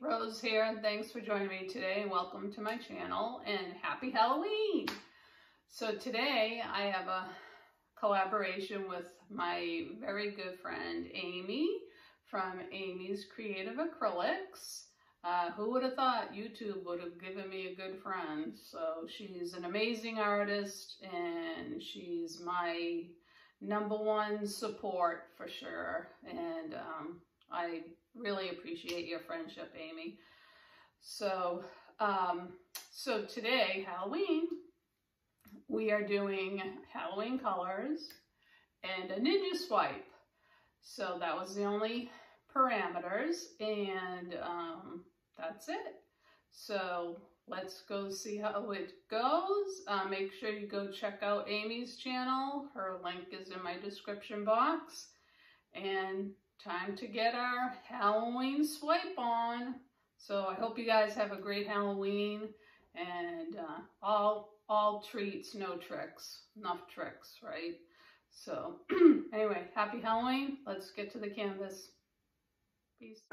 Rose here, and thanks for joining me today, and welcome to my channel, and happy Halloween! So today I have a collaboration with my very good friend Amy from Amy's Creative Acrylics. Who would have thought YouTube would have given me a good friend? So she's an amazing artist, and she's my #1 support for sure, and I really appreciate your friendship, Amy. So, so today, Halloween, we are doing Halloween colors and a ninja swipe. So that was the only parameters, and that's it. So let's go see how it goes. Make sure you go check out Amy's channel. Her link is in my description box. And time to get our Halloween swipe on. So I hope you guys have a great Halloween, and all treats, no tricks. Enough tricks, right? So anyway, happy Halloween. Let's get to the canvas. Peace.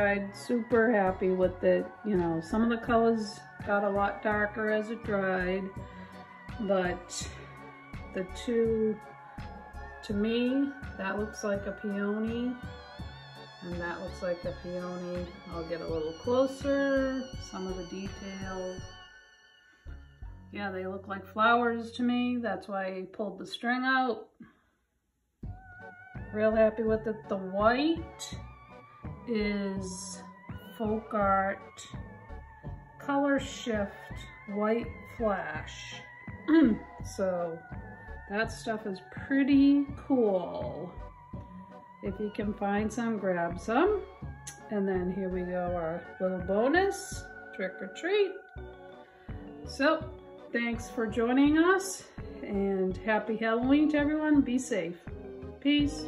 dried. Super happy with it. You know, some of the colors got a lot darker as it dried, but the two, to me, that looks like a peony, and that looks like a peony. I'll get a little closer, some of the details. Yeah, they look like flowers to me. That's why I pulled the string out. Real happy with it. The white is Folk Art Color Shift White Flash. So that stuff is pretty cool. If you can find some, grab some. And then here we go, our little bonus, trick or treat. So thanks for joining us, and happy Halloween to everyone. Be safe. Peace.